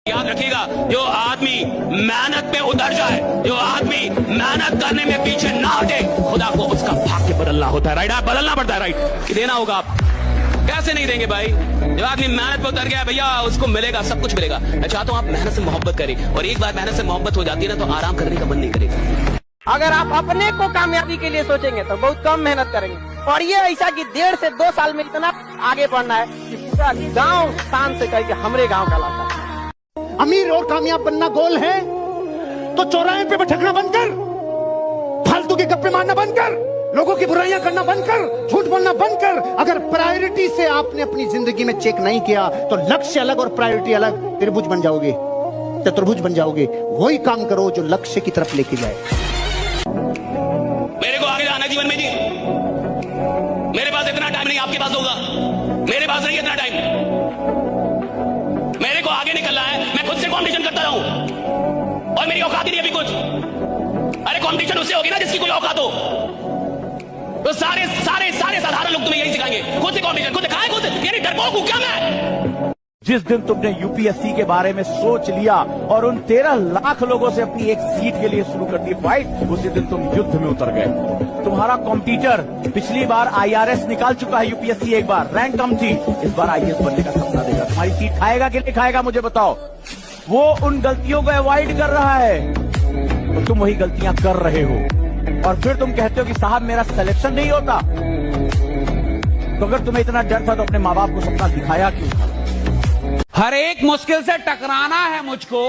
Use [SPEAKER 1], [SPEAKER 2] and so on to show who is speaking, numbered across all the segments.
[SPEAKER 1] याद रखिएगा, जो आदमी मेहनत में उतर जाए, जो आदमी मेहनत करने में पीछे ना हटे, खुदा को उसका भाग्य बदलना होता है। राइट, आप बदलना पड़ता है। राइट, कि देना होगा। आप कैसे नहीं देंगे भाई? जो आदमी मेहनत पे उतर गया भैया, उसको मिलेगा, सब कुछ मिलेगा। मैं चाहता हूं आप मेहनत से मोहब्बत करें, और एक बार मेहनत से मोहब्बत हो जाती है ना, तो आराम करने का मन नहीं करेगा।
[SPEAKER 2] अगर आप अपने को कामयाबी के लिए सोचेंगे तो बहुत कम मेहनत करेंगे, और ये ऐसा कि 1.5 से 2 साल में इतना आगे बढ़ना है कि पूरा गांव शान से कहे कि हमरे गांव का लाता है।
[SPEAKER 3] अमीर और कामयाब बनना गोल है तो चौराहे पे भटकना बंद कर, फालतू के गप्पे मारना बंद कर, लोगों की बुराइयां करना बंद कर, झूठ बोलना बंद कर। अगर प्रायोरिटी से आपने अपनी जिंदगी में चेक नहीं किया तो लक्ष्य अलग और प्रायोरिटी अलग, त्रिभुज बन जाओगे, चतुर्भुज बन जाओगे। वही काम करो जो लक्ष्य की तरफ लेके जाए।
[SPEAKER 1] मेरे को आगे जाना है जीवन में जी। मेरे पास इतना टाइम नहीं, आपके पास होगा। मेरे पास नहीं इतना टाइम। मेरे को आगे निकलना है, मैं खुद से कंपटीशन करता रहूं, और मेरी औकात ही नहीं अभी कुछ। अरे कंपटीशन उससे होगी ना जिसकी कोई औकात हो। तो सारे सारे सारे साधारण लोग तुम्हें यही सिखाएंगे, खुद से कंपटीशन, खुद खाए, खुद यानी डरपोक हूं क्या मैं?
[SPEAKER 4] जिस दिन तुमने यूपीएससी के बारे में सोच लिया और उन 13 लाख लोगों से अपनी एक सीट के लिए शुरू कर दी फाइट, उसी दिन तुम युद्ध में उतर गए। तुम्हारा कॉम्पिटिटर पिछली बार आईआरएस निकाल चुका है, यूपीएससी एक बार रैंक कम थी, इस बार आईएएस बनने का सपना देगा। तुम्हारी सीट खाएगा कि नहीं खाएगा मुझे बताओ। वो उन गलतियों को अवॉइड कर रहा है तो तुम वही गलतियां कर रहे हो, और फिर तुम कहते हो कि साहब मेरा सिलेक्शन नहीं होता। तो अगर तुम्हें इतना डर था तो अपने माँ बाप को सपना दिखाया क्यों?
[SPEAKER 5] हर एक मुश्किल से टकराना है मुझको,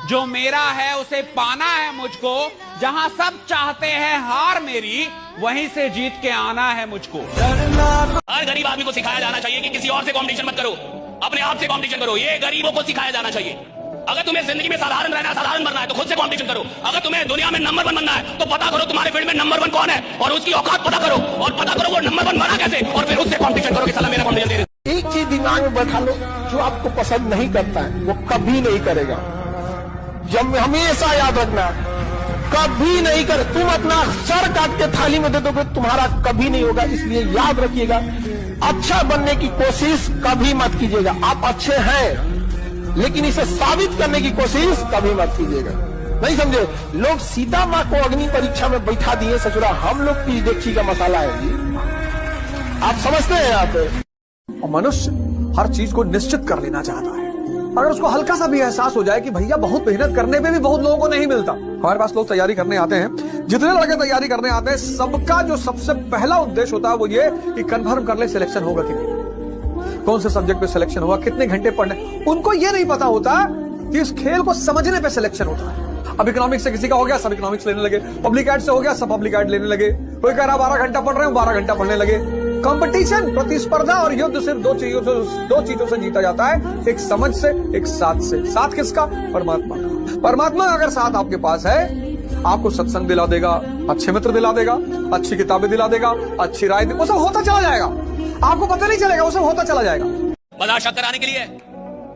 [SPEAKER 5] जो मेरा है उसे पाना है मुझको, जहां सब चाहते हैं हार मेरी, वहीं से जीत के आना है मुझको।
[SPEAKER 1] हर गरीब आदमी को सिखाया जाना चाहिए कि किसी और से कंपटीशन मत करो, अपने आप से कंपटीशन करो। ये गरीबों को सिखाया जाना चाहिए। अगर तुम्हें जिंदगी में साधारण रहना, साधारण बनना है तो खुद से कंपटीशन करो। अगर तुम्हें दुनिया में नंबर 1 बनना है तो पता करो तुम्हारे फील्ड में नंबर 1 कौन है, और उसकी औकात पता करो, और पता करो वो नंबर 1 बना कैसे, और फिर उससे कंपटीशन करो कि साला मेरा कंपटीशन दे।
[SPEAKER 6] एक चीज दिमाग में बैठा लो, जो आपको पसंद नहीं करता है वो कभी नहीं करेगा। जब हमेशा याद रखना, कभी नहीं कर। तुम अपना सर काट के थाली में दे दोगे, तुम्हारा कभी नहीं होगा। इसलिए याद रखिएगा, अच्छा बनने की कोशिश कभी मत कीजिएगा। आप अच्छे हैं लेकिन इसे साबित करने की कोशिश कभी मत कीजिएगा। नहीं समझे? लोग सीता माँ को अग्नि परीक्षा में बैठा दिए ससुरा, हम लोग की देखी का मसाला है जी। आप समझते हैं? आप
[SPEAKER 7] मनुष्य हर चीज को निश्चित कर लेना चाहता है। अगर उसको हल्का सा भी एहसास हो जाए कि भैया बहुत मेहनत करने में भी बहुत लोगों को नहीं मिलता। हमारे पास लोग तैयारी करने आते हैं, जितने लड़के तैयारी करने आते हैं, सबका जो सबसे पहला उद्देश्य होता है वो ये कि कंफर्म कर ले सिलेक्शन होगा कि नहीं, कौन से सब्जेक्ट पे सिलेक्शन होगा, कितने घंटे पढ़ने। उनको ये नहीं पता होता कि इस खेल को समझने पे सिलेक्शन होता है। अब इकोनॉमिक्स से किसी का हो गया, सब इकोनॉमिक्स लेने लगे। पब्लिक एड से हो गया, सब पब्लिक एड लेने लगे। कोई कह रहा 12 घंटा पढ़ रहे हो, 12 घंटा पढ़ने लगे। कंपटीशन, प्रतिस्पर्धा और युद्ध सिर्फ दो चीजों से जीता जाता है, एक समझ से, एक साथ से। साथ किसका? परमात्मा का। परमात्मा अगर साथ आपके पास है, आपको सत्संग दिला देगा, अच्छे मित्र दिला देगा, अच्छी किताबें दिला देगा, अच्छी राय, वो सब होता चला जाएगा। आपको पता नहीं चलेगा, वो सब होता चला जाएगा।
[SPEAKER 1] बाजार शक कराने के लिए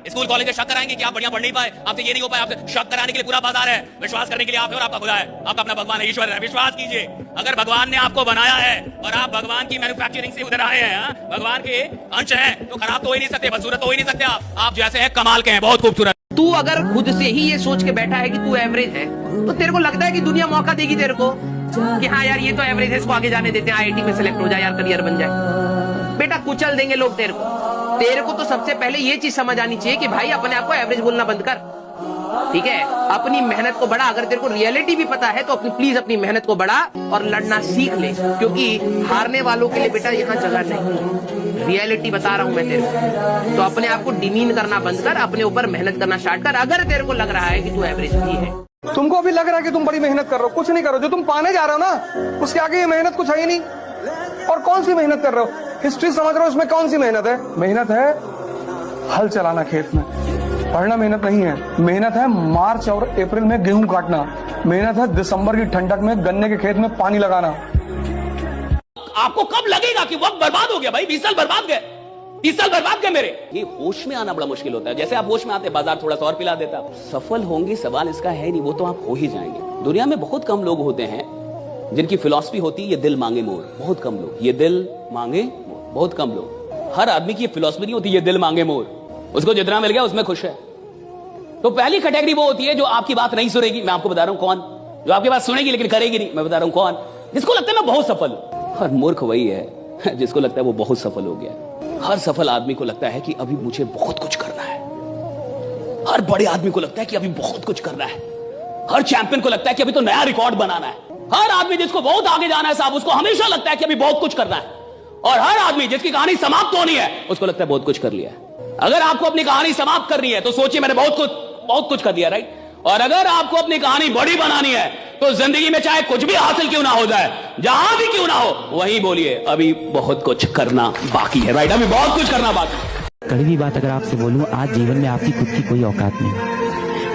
[SPEAKER 1] स्कूल कॉलेज में शक कराएंगे कि आप बढ़िया पढ़ नहीं पाए, आपसे ये नहीं हो पाए, आपसे शक कराने के लिए पूरा बाजार है। विश्वास करने के लिए आप है और आपका खुदा है, आपका अपना भगवान है, ईश्वर है। विश्वास कीजिए, अगर भगवान ने आपको बनाया है और आप भगवान की मैन्युफैक्चरिंग से उधर आए हैं, भगवान के अंश हैं, तो खराब तो हो ही नहीं सकते, बदसूरत तो हो ही नहीं सकते। आप जैसे हैं कमाल के हैं, बहुत खूबसूरत।
[SPEAKER 2] तू अगर खुद से ही ये सोच के बैठा है कि तू एवरेज है, तो तेरे को लगता है कि दुनिया मौका देगी तेरे को कि हाँ यार ये तो एवरेज है, इसको आगे जाने देते हैं, आईआईटी में सिलेक्ट हो जाए यार, करियर बन जाए। बेटा कुचल देंगे लोग तेरे को तो सबसे पहले ये चीज समझ आनी चाहिए कि भाई अपने आप को एवरेज बोलना बंद कर, ठीक है? अपनी मेहनत को बढ़ा। अगर तेरे को रियलिटी भी पता है तो प्लीज अपनी मेहनत को बढ़ा और लड़ना सीख ले, क्योंकि हारने वालों के लिए बेटा यहाँ जगह नहीं। रियलिटी बता रहा हूं मैं तेरे को, तो अपने आप को डिमीन करना बंद कर, अपने ऊपर मेहनत करना स्टार्ट कर। अगर तेरे को लग रहा है कि तू एवरेज भी है,
[SPEAKER 7] तुमको अभी लग रहा है कि तुम बड़ी मेहनत कर रहे हो, कुछ नहीं करो। जो तुम पाने जा रहे हो ना, उसके आगे ये मेहनत कुछ है ही नहीं। और कौन सी मेहनत कर रहे हो? हिस्ट्री समझ रहे हो, उसमें कौन सी मेहनत है? मेहनत है हल चलाना खेत में, पढ़ना मेहनत नहीं है। मेहनत है मार्च और अप्रैल में गेहूं काटना, मेहनत है दिसंबर की ठंडक में गन्ने के खेत में पानी लगाना।
[SPEAKER 1] आपको कब लगेगा कि वक्त बर्बाद हो गया? भाई 20 साल बर्बाद गए, 30 साल बर्बाद गए मेरे। ये होश में आना बड़ा मुश्किल होता है। जैसे आप होश में आते, बाजार थोड़ा सा और पिला देता। सफल होंगे सवाल इसका है नहीं, वो तो आप हो ही जाएंगे। दुनिया में बहुत कम लोग होते हैं जिनकी फिलॉसफी होती है ये दिल मांगे मोर। बहुत कम लोग, ये दिल मांगे मोर, बहुत कम लोग। हर आदमी की ये फिलॉसफी नहीं होती ये दिल मांगे मोर। उसको जितना मिल गया उसमें खुश है। तो पहली कैटेगरी वो होती है जो आपकी बात नहीं सुनेगी, मैं आपको बता रहा हूं कौन, जो आपकी बात सुनेगी लेकिन करेगी नहीं, मैं बता रहा हूं कौन, जिसको लगता है मैं बहुत सफल हूं। और मूर्ख वही है जिसको लगता है वो बहुत सफल हो गया। हर सफल आदमी को लगता है कि अभी मुझे बहुत कुछ करना है। हर बड़े आदमी को लगता है कि अभी बहुत कुछ करना है। हर चैंपियन को लगता है कि अभी तो नया रिकॉर्ड बनाना है। हर आदमी जिसको बहुत आगे जाना है साहब, उसको हमेशा लगता है कि अभी बहुत कुछ करना है। और हर आदमी जिसकी कहानी समाप्त होनी है, उसको लगता है बहुत कुछ कर लिया है। अगर आपको अपनी कहानी समाप्त करनी है तो सोचिए मैंने बहुत कुछ कर दिया, राइट। और अगर आपको अपनी कहानी बड़ी बनानी है तो जिंदगी में चाहे कुछ भी हासिल क्यों ना हो जाए, जहां भी क्यों ना हो, वहीं बोलिए अभी बहुत कुछ करना बाकी है, राइट। अभी बहुत कुछ करना बाकी है।
[SPEAKER 8] कड़वी बात अगर आपसे बोलूं, आज जीवन में आपकी खुद की कोई औकात नहीं।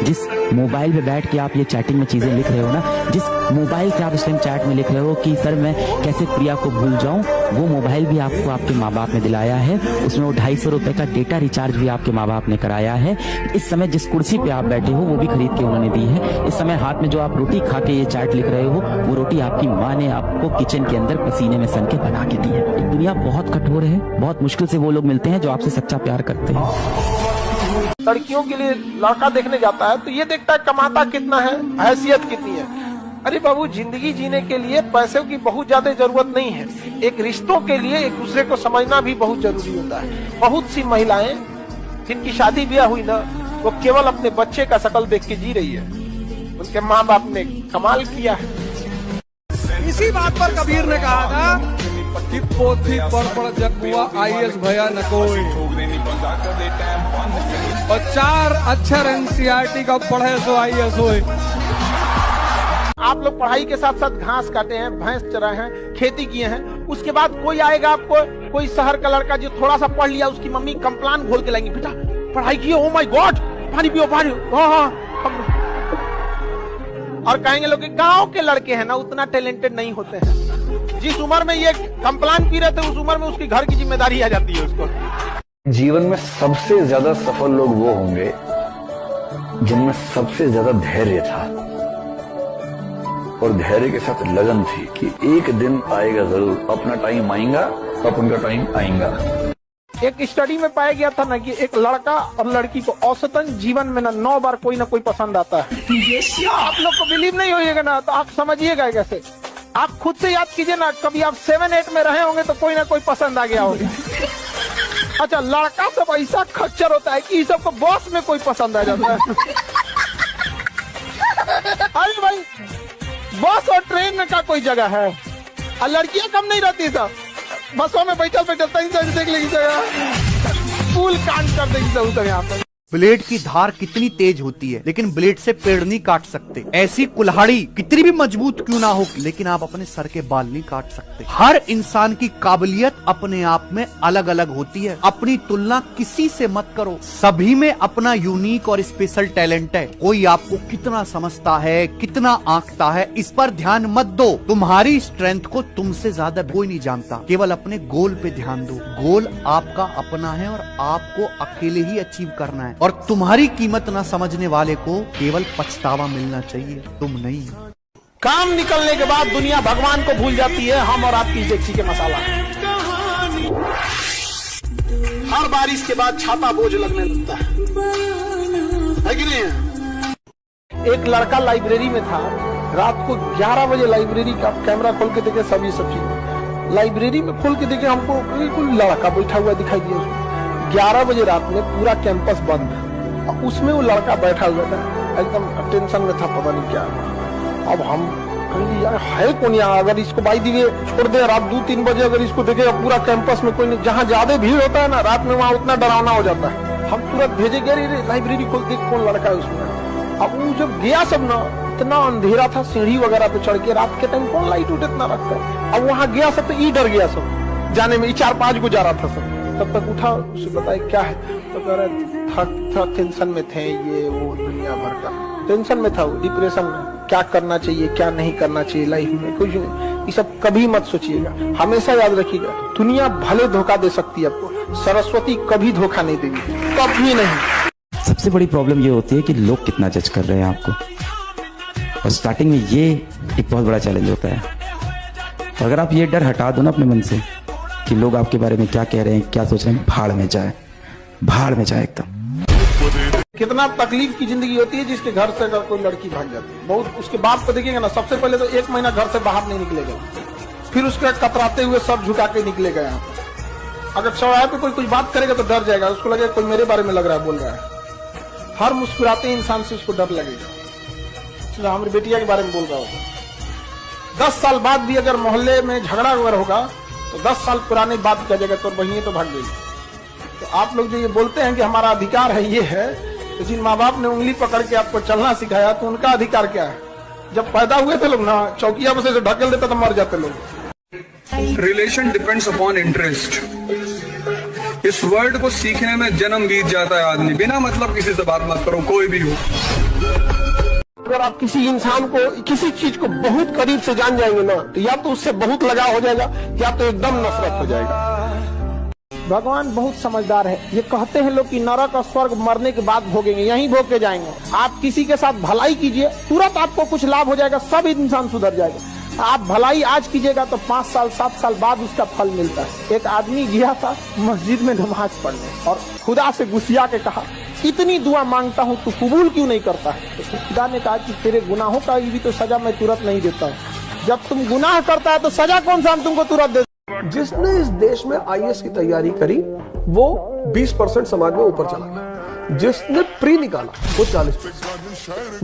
[SPEAKER 8] जिस मोबाइल पे बैठ के आप ये चैटिंग में चीजें लिख रहे हो ना, जिस मोबाइल से आप इस टाइम चैट में लिख रहे हो कि सर मैं कैसे प्रिया को भूल जाऊं, वो मोबाइल भी आपको आपके माँ बाप ने दिलाया है। उसमें वो 250 रुपए का डेटा रिचार्ज भी आपके माँ बाप ने कराया है। इस समय जिस कुर्सी पे आप बैठे हो वो भी खरीद के उन्होंने दी है। इस समय हाथ में जो आप रोटी खा के ये चैट लिख रहे हो, वो रोटी आपकी माँ ने आपको किचन के अंदर पसीने में सन के बना के दी है। दुनिया बहुत कठोर है, बहुत मुश्किल से वो लोग मिलते हैं जो आपसे सच्चा प्यार करते हैं।
[SPEAKER 6] लड़कियों के लिए लड़का देखने जाता है तो ये देखता है कमाता कितना है, हैसियत कितनी है। अरे बाबू, जिंदगी जीने के लिए पैसों की बहुत ज्यादा जरूरत नहीं है। एक रिश्तों के लिए एक दूसरे को समझना भी बहुत जरूरी होता है। बहुत सी महिलाएं जिनकी शादी ब्याह हुई ना, वो केवल अपने बच्चे का शकल देख के जी रही है। उनके माँ बाप ने कमाल किया है।
[SPEAKER 7] इसी बात पर कबीर ने कहा था कि पोथी पढ़ जग हुआ IAS भया न कोई, और 4 अक्षर NCERT का पढ़े सो IAS होए।
[SPEAKER 6] आप लोग पढ़ाई के साथ साथ घास काटे हैं, भैंस चराए हैं, खेती किए हैं, उसके बाद कोई आएगा आपको, कोई शहर का लड़का जो थोड़ा सा पढ़ लिया, उसकी मम्मी कंप्लान घोल के लाएंगी, बेटा पढ़ाई किए, ओ माय गॉड पानी पियो पानी। हाँ। और कहेंगे लोग गांव के लड़के हैं ना, उतना टैलेंटेड नहीं होते हैं। जिस उम्र में ये कंप्लान पी रहे थे, उस उम्र में उसकी घर की जिम्मेदारी आ जाती है उसको।
[SPEAKER 9] जीवन में सबसे ज्यादा सफल लोग वो होंगे जिनमें सबसे ज्यादा धैर्य था और धैर्य के साथ लगन थी कि एक दिन आएगा जरूर, अपना टाइम आएगा, अब उनका टाइम आएगा।
[SPEAKER 6] एक स्टडी में पाया गया था ना कि एक लड़का और लड़की को औसतन जीवन में ना 9 बार कोई ना कोई पसंद आता है। आप लोग को बिलीव नहीं होइएगा ना तो आप समझिएगा कैसे। आप खुद से याद कीजिए ना, कभी आप 7-8 में रहे होंगे तो कोई ना कोई पसंद आ गया होगा। अच्छा, लड़का सब ऐसा खच्चर होता है कि सबको बॉस में कोई पसंद आ जाता है। अरे भाई, बस और ट्रेन में का कोई जगह है, और लड़कियां कम नहीं रहती सब, बसों में बैठल देख लेगी जगह, फूल कांड कर देगी सब यहाँ पर।
[SPEAKER 3] ब्लेड की धार कितनी तेज होती है, लेकिन ब्लेड से पेड़ नहीं काट सकते। ऐसी कुल्हाड़ी कितनी भी मजबूत क्यों ना हो, लेकिन आप अपने सर के बाल नहीं काट सकते। हर इंसान की काबिलियत अपने आप में अलग अलग होती है। अपनी तुलना किसी से मत करो, सभी में अपना यूनिक और स्पेशल टैलेंट है। कोई आपको कितना समझता है, कितना आंकता है, इस पर ध्यान मत दो। तुम्हारी स्ट्रेंथ को तुमसे ज्यादा कोई नहीं जानता। केवल अपने गोल पे ध्यान दो। गोल आपका अपना है और आपको अकेले ही अचीव करना है। और तुम्हारी कीमत ना समझने वाले को केवल पछतावा मिलना चाहिए, तुम नहीं।
[SPEAKER 6] काम निकलने के बाद दुनिया भगवान को भूल जाती है, हम और आपकी इज्जत के मसाला। हर बारिश के बाद छाता बोझ लगने लगता है कि नहीं? एक लड़का लाइब्रेरी में था, रात को 11 बजे लाइब्रेरी का कैमरा खोल के देखे, सभी चीज लाइब्रेरी में खोल के देखे, हमको कोई लड़का बैठा हुआ दिखाई दिया। 11 बजे रात में पूरा कैंपस बंद है, उसमें वो लड़का बैठा हुआ था, एकदम टेंशन में था, पता नहीं क्या। अब हम कहेंगे यार है कौन यहाँ, अगर इसको बाई दिए छोड़ दे, रात 2-3 बजे अगर इसको देखे पूरा कैंपस में कोई नहीं, जहाँ ज्यादा भीड़ होता है ना रात में, वहाँ उतना डरावना हो जाता है। हम तुरंत भेजे गए लाइब्रेरी खोल देख कौन लड़का है उसमें। अब वो जब गया सब ना, इतना अंधेरा था, सीढ़ी वगैरह पे चढ़ के, रात के टाइम कौन लाइट उठ इतना रखता है। अब वहाँ गया सब तो डर गया सब जाने में, 4-5 को जा रहा था सब। तब तक उठा, उसे बताया क्या है, तो कह रहा था टेंशन में थे, ये वो दुनिया भर का टेंशन में था, वो डिप्रेशन में, क्या करना चाहिए क्या नहीं करना चाहिए लाइफ में, कुछ नहीं। ये सब कभी मत सोचिएगा, हमेशा याद रखिएगा, दुनिया भले धोखा दे सकती है आपको, सरस्वती कभी धोखा नहीं देगी, कभी नहीं।
[SPEAKER 8] सबसे बड़ी प्रॉब्लम ये होती है कि लोग कितना जज कर रहे हैं आपको, और स्टार्टिंग में ये एक बहुत बड़ा चैलेंज होता है। तो अगर आप ये डर हटा दो ना अपने मन से कि लोग आपके बारे में क्या कह रहे हैं, क्या सोच रहे हैं, भाड़ में जाए एकदम।
[SPEAKER 6] कितना तकलीफ की जिंदगी होती है जिसके घर से अगर कोई लड़की भाग जाती है। बहुत उसके बाप को देखिएगा ना, सबसे पहले तो 1 महीना घर से बाहर नहीं निकलेगा, फिर उसके कतराते हुए सब झुका के निकलेगा यहाँ पे। अगर चौराहे पे कोई कुछ बात करेगा तो डर जाएगा, उसको लगेगा कोई मेरे बारे में लग रहा है बोल रहा है। हर मुस्कुराते इंसान से उसको डर लगेगा, हमारी बेटिया के बारे में बोल रहा होगा। 10 साल बाद भी अगर मोहल्ले में झगड़ा वगैरह होगा तो 10 साल पुरानी बात कर जाएगा, तो वही तो भाग गई। तो आप लोग जो ये बोलते हैं कि हमारा अधिकार है, ये है, तो जिन माँ बाप ने उंगली पकड़ के आपको चलना सिखाया तो उनका अधिकार क्या है? जब पैदा हुए थे लोग ना, चौकिया में से ढकेल देता तो मर जाते लोग।
[SPEAKER 10] Relation depends upon interest. इस वर्ड को सीखने में जन्म बीत जाता है आदमी। बिना मतलब किसी से बात मत करो, कोई भी हो।
[SPEAKER 6] अगर आप किसी इंसान को, किसी चीज को बहुत करीब से जान जाएंगे ना, तो या तो उससे बहुत लगाव हो जाएगा या तो एकदम नफरत हो जाएगा। भगवान बहुत समझदार है। ये कहते हैं लोग कि नरक और स्वर्ग मरने के बाद भोगेंगे, यहीं भोग के जाएंगे। आप किसी के साथ भलाई कीजिए, तुरंत आपको कुछ लाभ हो जाएगा, सब इंसान सुधर जाएगा। आप भलाई आज कीजिएगा तो 5 साल 7 साल बाद उसका फल मिलता है। एक आदमी गया था मस्जिद में नमाज पढ़ने और खुदा से गुस्सिया के कहा, इतनी दुआ मांगता हूँ तू कबूल क्यों नहीं करता है? तो खुदा ने कहा कि तेरे गुनाहों का भी तो सजा मैं तुरंत नहीं देता हूँ। जब तुम गुनाह करता है तो सजा कौन सा हम तुमको तुरंत दे?
[SPEAKER 7] जिसने इस देश में IAS की तैयारी करी वो 20% समाज में ऊपर चला गया। जिसने प्री निकाला वो 40%,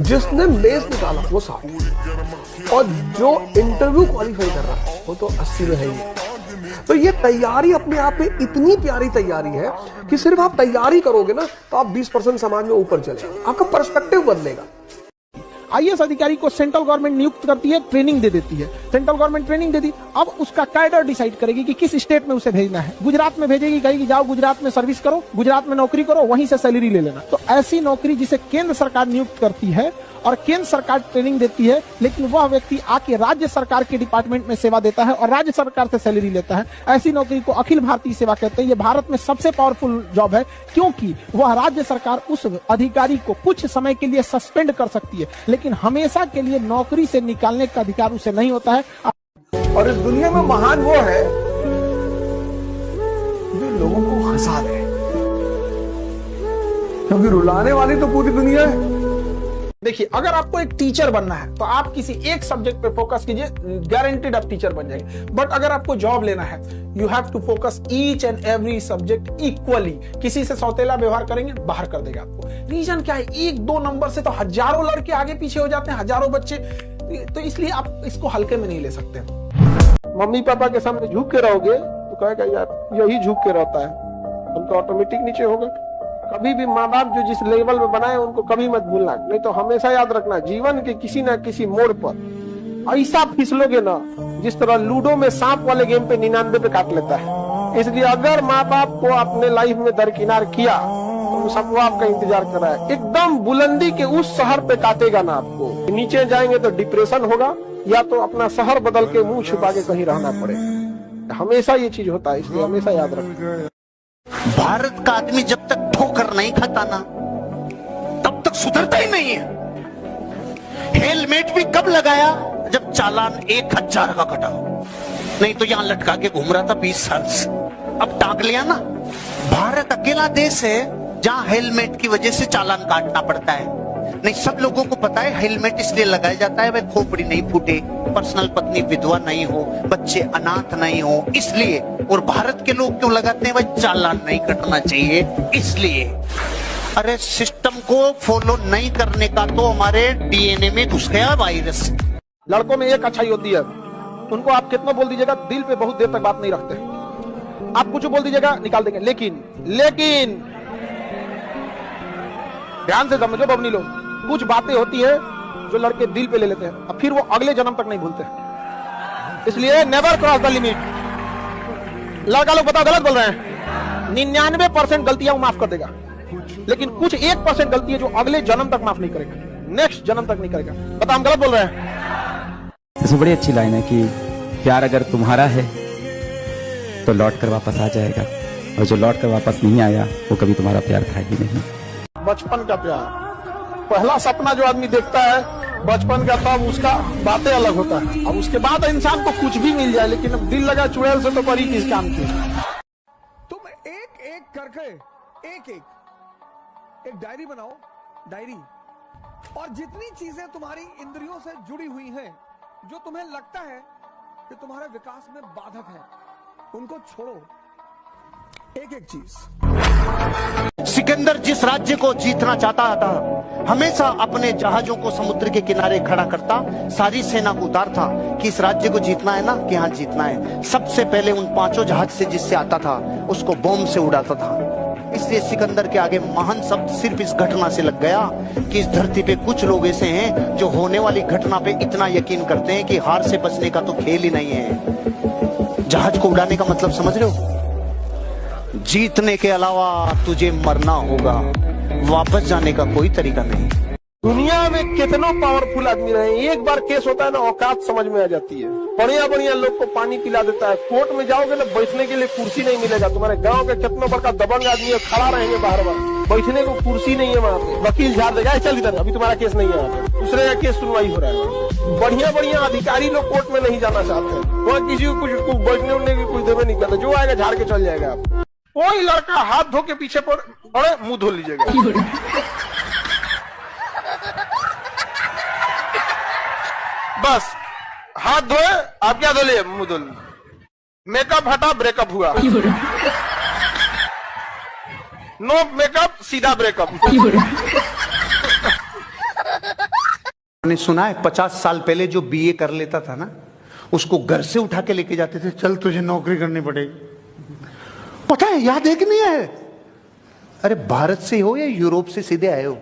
[SPEAKER 7] जिसने मेंस निकाला वो 60%, और जो इंटरव्यू क्वालिफाई कर रहा है वो तो 80 में है ही। तो ये तैयारी अपने आप में इतनी प्यारी तैयारी है कि सिर्फ आप तैयारी करोगे ना तो आप 20% समाज में ऊपर चले, आपका पर्सपेक्टिव बदलेगा।
[SPEAKER 6] IAS अधिकारी को सेंट्रल गवर्नमेंट नियुक्त करती है, ट्रेनिंग दे देती है। सेंट्रल गवर्नमेंट ट्रेनिंग दे दी, अब उसका कैडर डिसाइड करेगी कि किस स्टेट में उसे भेजना है। गुजरात में भेजेगी, कहेगी जाओ गुजरात में सर्विस करो, गुजरात में नौकरी करो, वहीं से सैलरी ले लेना। तो ऐसी नौकरी जिसे केंद्र सरकार नियुक्त करती है और केंद्र सरकार ट्रेनिंग देती है, लेकिन वह व्यक्ति आके राज्य सरकार के डिपार्टमेंट में सेवा देता है और राज्य सरकार से सैलरी लेता है, ऐसी नौकरी को अखिल भारतीय सेवा कहते हैं। ये भारत में सबसे पावरफुल जॉब है, क्योंकि वह राज्य सरकार उस अधिकारी को कुछ समय के लिए सस्पेंड कर सकती है, लेकिन हमेशा के लिए नौकरी से निकालने का अधिकार उसे नहीं होता है।
[SPEAKER 7] और इस दुनिया में महान वो है जो लोगों को हंसा दे, क्योंकि रुलाने वाली तो पूरी दुनिया है।
[SPEAKER 6] देखिए, अगर आपको एक टीचर बनना है तो आप किसी एक सब्जेक्ट पे फोकस कीजिए, गारंटीड आप टीचर बन जाएंगे। बट अगर आपको जॉब लेना है, you have to focus each and every subject equally. किसी से सौतेला व्यवहार करेंगे, बाहर कर देगा आपको। रीजन क्या है? 1-2 नंबर से तो हजारों लड़के आगे पीछे हो जाते हैं, हजारों बच्चे। तो इसलिए आप इसको हल्के में नहीं ले सकते। मम्मी पापा के सामने झुक के रहोगे तो कहेगा यार यही झुक के रहता है, उनका ऑटोमेटिक नीचे होगा। कभी भी माँ बाप जो जिस लेवल में बनाए उनको कभी मत भूलना, नहीं तो हमेशा याद रखना जीवन के किसी ना किसी मोड़ पर ऐसा फिसलोगे ना, जिस तरह लूडो में सांप वाले गेम पे 99 पे काट लेता है। इसलिए अगर माँ बाप को अपने लाइफ में दरकिनार किया तो सबको आपका इंतजार कर रहा है। एकदम बुलंदी के उस शहर पे काटेगा ना आपको, नीचे जाएंगे तो डिप्रेशन होगा, या तो अपना शहर बदल के मुंह छुपा के कहीं रहना पड़ेगा। हमेशा ये चीज होता है, इसलिए हमेशा याद रखना।
[SPEAKER 11] भारत का आदमी जब तक ठोकर नहीं खाता ना तब तक सुधरता ही नहीं है। हेलमेट भी कब लगाया? जब चालान 1000 का कटा, नहीं तो यहां लटका के घूम रहा था 20 साल से, अब टांग लिया ना। भारत अकेला देश है जहां हेलमेट की वजह से चालान काटना पड़ता है। नहीं, सब लोगों को पता है हेलमेट इसलिए लगाया जाता है भाई खोपड़ी नहीं फूटे, पर्सनल पत्नी विधवा नहीं हो, बच्चे अनाथ नहीं हो, इसलिए। और भारत के लोग क्यों लगाते हैं भाई? चालान नहीं कटना चाहिए इसलिए। अरे सिस्टम को फॉलो नहीं करने का तो हमारे DNA में घुस गया वायरस।
[SPEAKER 6] लड़कों में एक अच्छाई होती है, उनको आप कितना बोल दीजिएगा दिल पे बहुत देर तक बात नहीं रखते। आप कुछ बोल दीजिएगा निकाल देंगे, लेकिन ध्यान से समझो बबनी लोग, कुछ बातें होती है जो लड़के दिल पे ले लेते हैं, अब फिर वो अगले जन्म तक नहीं भूलते। इसलिए नेवर क्रॉस द लिमिट। लड़का लोग बताओ गलत बोल रहे हैं? 99% गलतियां वो माफ कर देगा, लेकिन कुछ 1% गलती है जो अगले जन्म तक माफ नहीं करेगा, नेक्स्ट जन्म तक नहीं करेगा। बताओ हम गलत बोल रहे हैं?
[SPEAKER 8] इसमें बड़ी अच्छी लाइन है कि प्यार अगर तुम्हारा है तो लौट कर वापस आ जाएगा, और जो लौट कर वापस नहीं आया वो कभी तुम्हारा प्यार था ही नहीं।
[SPEAKER 6] बचपन का प्यार, पहला सपना जो आदमी देखता है बचपन का, तब उसका बातें अलग होता है। अब उसके बाद इंसान को कुछ भी मिल जाए, लेकिन अब दिल लगा चुड़ैल से तो बड़ी किस काम की।
[SPEAKER 7] तुम एक एक करके एक एक डायरी बनाओ, डायरी, और जितनी चीजें तुम्हारी इंद्रियों से जुड़ी हुई हैं, जो तुम्हें लगता है कि तुम्हारे विकास में बाधक है, उनको छोड़ो, एक एक चीज।
[SPEAKER 11] सिकंदर जिस राज्य को जीतना चाहता था, हमेशा अपने जहाजों को समुद्र के किनारे खड़ा करता, सारी सेना को उतारता कि इस राज्य को जीतना है ना, कि हाँ जीतना है। सबसे पहले उन 5 जहाज से जिससे आता था उसको बॉम्ब से उड़ाता था। इसलिए सिकंदर के आगे महान शब्द सिर्फ इस घटना से लग गया कि इस धरती पे कुछ लोग ऐसे हैं जो होने वाली घटना पे इतना यकीन करते हैं कि हार से बचने का तो खेल ही नहीं है। जहाज को उड़ाने का मतलब समझ रहे हो? जीतने के अलावा तुझे मरना होगा, वापस जाने का कोई तरीका नहीं।
[SPEAKER 6] दुनिया में कितनों पावरफुल आदमी रहे, एक बार केस होता है ना, औकात समझ में आ जाती है। बढ़िया बढ़िया लोग को पानी पिला देता है। कोर्ट में जाओगे ना, बैठने के लिए कुर्सी नहीं मिलेगा। तुम्हारे गांव के कितना बड़का दबंग आदमी है, खड़ा रहेंगे बार बार, बैठने को कुर्सी नहीं है वहाँ पे। वकील झाड़ देगा, चल इधर, अभी तुम्हारा केस नहीं है, दूसरे का केस सुनवाई हो रहा है। बढ़िया बढ़िया अधिकारी लोग कोर्ट में नहीं जाना चाहते हैं, वहाँ किसी को कुछ बैठने उठने की कुछ देवे नहीं करता, जो आएगा झाड़ के चल जाएगा। आप कोई लड़का हाथ धो के पीछे पड़े, मुंह धो लीजिएगा। बस हाथ धोए, आप क्या धो लिए, मुंह धो लिए। मेकअप हटा, ब्रेकअप हुआ। नो मेकअप, सीधा ब्रेकअप।
[SPEAKER 11] मैंने सुना है 50 साल पहले जो बीए कर लेता था ना, उसको घर से उठा के लेके जाते थे, चल तुझे नौकरी करनी पड़ेगी। पता है, याद है कि नहीं है? अरे भारत से हो या यूरोप से सीधे आए हो,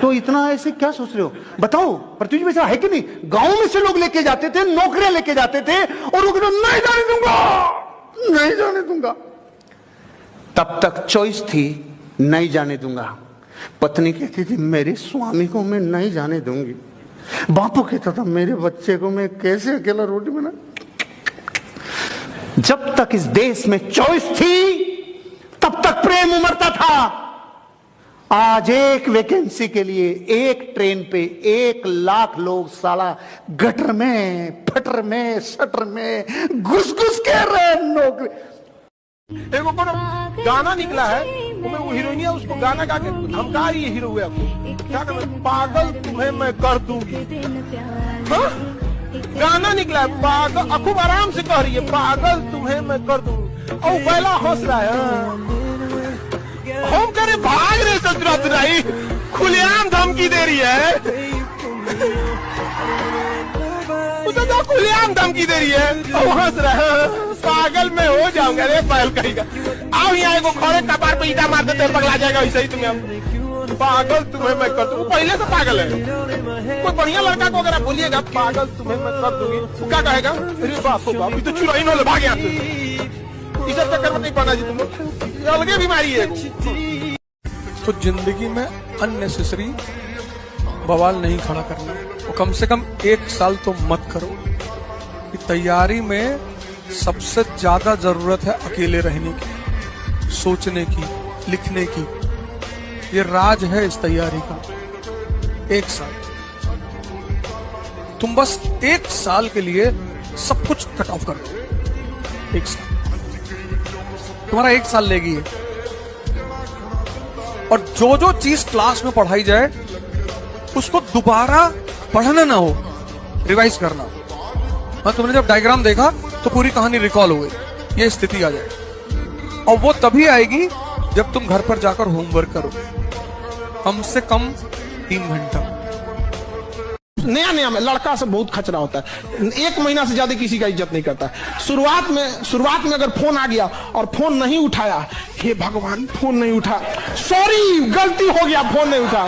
[SPEAKER 11] तो इतना ऐसे क्या सोच रहे हो? बताओ, पृथ्वी में है कि नहीं? गांव में से लोग लेके जाते थे, नौकरियां लेके जाते थे, और वो कहते नहीं जाने दूंगा, नहीं जाने दूंगा। तब तक चॉइस थी, नहीं जाने दूंगा। पत्नी कहती थी मेरे स्वामी को मैं नहीं जाने दूंगी। बापू कहता था मेरे बच्चे को मैं कैसे अकेला रोटी बना। जब तक इस देश में चॉइस थी, तब तक प्रेम उमड़ता था। आज एक वैकेंसी के लिए एक ट्रेन पे 1 लाख लोग साला गटर में, फटर में, शटर में घुस घुस के रहे नौकरी।
[SPEAKER 6] एक ऊपर गाना निकला है, वो हीरोइनिया उसको गाना गा के धमका रही है, हीरो हुए आपको क्या कर, पागल तुम्हें मैं कर दूंगी। हाँ? गाना निकला है, पागल, खूब आराम से कह रही है, पागल तुम्हें मैं कर दूंगी, और पहला हंस रहा है। हम करे भाग रहे ससुराई, खुलेआम धमकी दे रही है, उसे तो खुलेआम धमकी दे रही है, और हंस रहा है, पागल मैं हो जाऊंगा। रे पागल कहेगा, आओ यहाँ को खड़े कपार पे ईटा मार देते पगला जाएगा, वैसे ही तुम्हें पागल तुम्हें मैं कर दूंगी। पहले से पागल है। कोई बढ़िया लड़का को अगर आप बोलिएगा पागल तुम्हें मैं कर दूंगी, वो क्या कहेगा, अरे बाप रे बाप, ये तो चुराई न भाग यहाँ से। इस चक्कर में नहीं पड़ना जी, तुम अलगे बीमारी है। तो जिंदगी में अननेसेसरी बवाल नहीं खड़ा करना, वो कम से कम 1 साल तो मत करो। कि तैयारी में सबसे ज्यादा जरूरत है अकेले रहने की, सोचने की, लिखने की। ये राज है इस तैयारी का। 1 साल तुम बस 1 साल के लिए सब कुछ कट ऑफ कर दो। 1 साल तुम्हारा 1 साल लेगी, और जो जो चीज क्लास में पढ़ाई जाए उसको दोबारा पढ़ना ना हो, रिवाइज करना। हाँ, तुमने जब डायग्राम देखा तो पूरी कहानी रिकॉल हो गई, ये स्थिति आ जाए। और वो तभी आएगी जब तुम घर पर जाकर होमवर्क करो, कम से कम 3 घंटा। नया नया में लड़का से बहुत खचरा होता है, 1 महीना से ज्यादा किसी का इज्जत नहीं करता है। शुरुआत में अगर फोन आ गया और फोन नहीं उठाया, हे भगवान फोन नहीं उठा, सॉरी गलती हो गया, फोन नहीं उठा।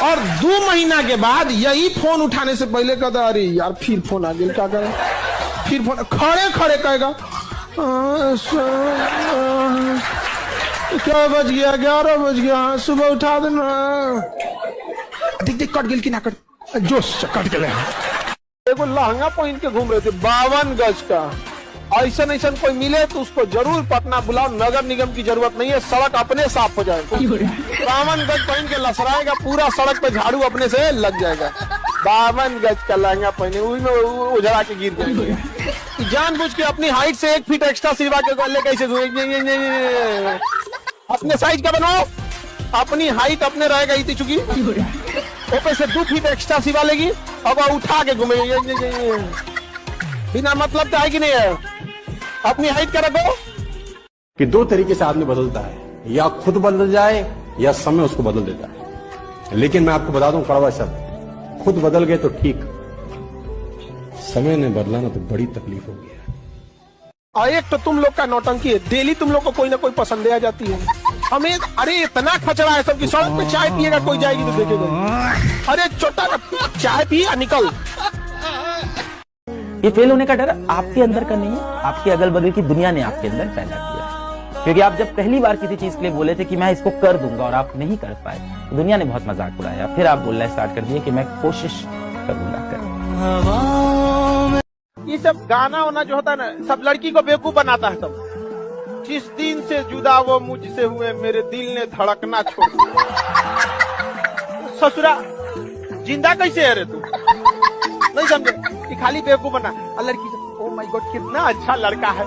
[SPEAKER 6] और 2 महीना के बाद यही फोन उठाने से पहले कहता अरे यार फिर फोन आ गया, क्या करें, फिर फोन खड़े खड़े कहेगा क्या बज गया, 11 बज गया, सुबह उठा देना। देख देख कट गिल की ना कट, जोश कट गए। देखो लहंगा पहन के घूम रहे थे 52 गज का। ऐसा ऐसा कोई मिले तो उसको जरूर पटना बुलाओ, नगर निगम की जरूरत नहीं है, सड़क अपने साफ हो जाएगा। 52 गज पहन के लसराएगा, पूरा सड़क पे झाड़ू अपने से लग जाएगा। 52 गज का लहंगा पहने, उसमें उजड़ा के गिर जाएंगे। जानबूझ के अपनी हाइट से 1 फीट एक्स्ट्रा सिलवा के ले कैसे अपने साइज का बनाओ, अपनी हाइट अपने रहेगा इतनी चुकी, ऊपर से 2 फीट एक्स्ट्रा सिवा लेगी, अब उठा के घूमेगी ये। बिना मतलब का है कि नहीं है? अपनी हाइट का रखो।
[SPEAKER 12] कि 2 तरीके से आदमी बदलता है, या खुद बदल जाए या समय उसको बदल देता है। लेकिन मैं आपको बता दूं कड़वा शब्द, खुद बदल गए तो ठीक, समय ने बदला ना तो बड़ी तकलीफ होगी।
[SPEAKER 6] और एक तो तुम लोग का नौटंकी है, डेली तुम लोग को कोई ना कोई पसंद आ जाती है हमें। अरे इतना खचड़ा है सबकी, सड़क पे चाय पिएगा कोई जाएगी तो देखेगा, अरे छोटा चाय पी निकल।
[SPEAKER 8] ये फेल होने का डर आपके अंदर का नहीं है, आपके अगल बगल की दुनिया ने आपके अंदर पैदा किया है। क्योंकि आप जब पहली बार किसी चीज के लिए बोले थे कि मैं इसको कर दूंगा और आप नहीं कर पाए, तो दुनिया ने बहुत मजाक उड़ाया। फिर आप बोलना स्टार्ट कर दिए कि मैं कोशिश करूंगा।
[SPEAKER 6] ये सब गाना होना जो होता है ना, सब लड़की को बेवकूफ बनाता है सब। जिस दिन से जुदा वो मुझसे हुए, मेरे दिल ने धड़कना छोड़ दिया। ससुरा जिंदा कैसे है रे तू? नहीं समझे कि खाली बेवकूफ बना। और लड़की से ओ माय गॉड कितना अच्छा लड़का है,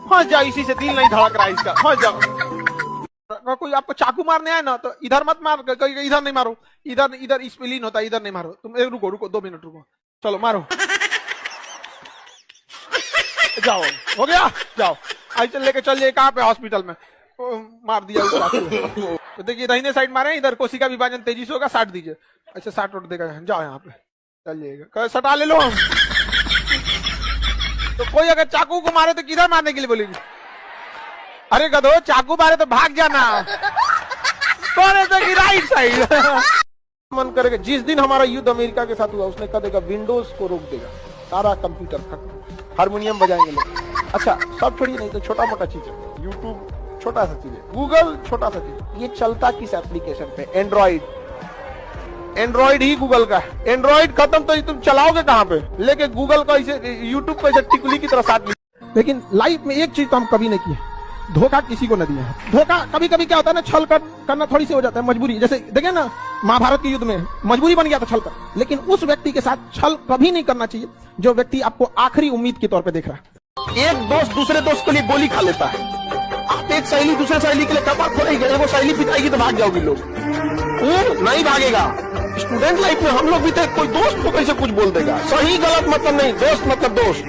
[SPEAKER 6] फंस जाओ, इसी से दिल नहीं धड़क रहा है इसका, फंस जाओ। कोई आपको चाकू मारने आए ना तो इधर मत मार, इधर नहीं मारो, इधर इधर स्पेलिन होता है, इधर नहीं मारो। तुम रुको रुको 2 मिनट रुको, चलो मारो, जाओ हो गया, जाओ आज लेके चल जाइए कहाँ पे, हॉस्पिटल में। मार दिया तो देखिए दाहिने साइड मारे, इधर कोशिका विभाजन तेजी से होगा, 60 दीजिए। अच्छा 60 उठ देगा, जाओ यहाँ पे चल जाइएगा, सटा ले लो हम। तो कोई अगर चाकू को मारे तो किधर मारने के लिए बोलेगी? अरे गधो, चाकू मारे तो भाग जाना, कौन की राइट साइड। मन करेगा जिस दिन हमारा युद्ध अमेरिका के साथ हुआ, उसने कह देगा विंडोज को रोक देगा, सारा कंप्यूटर खत्म, हारमोनियम बजाएंगे लोग। अच्छा सब छोड़िए, नहीं तो छोटा मोटा चीज है, यूट्यूब छोटा सा चीज है, गूगल छोटा सा चीज। ये चलता किस एप्लीकेशन पे? एंड्रॉइड ही गूगल का है। एंड्रॉइड खत्म तो तुम चलाओगे कहाँ पे? लेके गूगल को ऐसे, यूट्यूब को ऐसे टिकुली की तरह साथ। लेकिन लाइफ में एक चीज तो हम कभी नहीं किए, धोखा किसी को न दिया है। धोखा कभी कभी क्या होता है ना, छल करना थोड़ी सी हो जाता है, मजबूरी। जैसे देखिए ना महाभारत के युद्ध में मजबूरी बन गया था छल कर, लेकिन उस व्यक्ति के साथ छल कभी नहीं करना चाहिए जो व्यक्ति आपको आखिरी उम्मीद के तौर पे देख रहा है। एक दोस्त दूसरे दोस्त के लिए गोली खा लेता है, आप एक सहेली दूसरे सहेली के लिए कपाट खोलेंगे, वो सहेली पिटाएगी तो भाग जाओगे लोग, वो नहीं भागेगा। स्टूडेंट लाइफ में हम लोग भी थे, कोई दोस्त को कैसे कुछ बोल देगा, सही गलत मतलब नहीं, दोस्त मतलब दोस्त।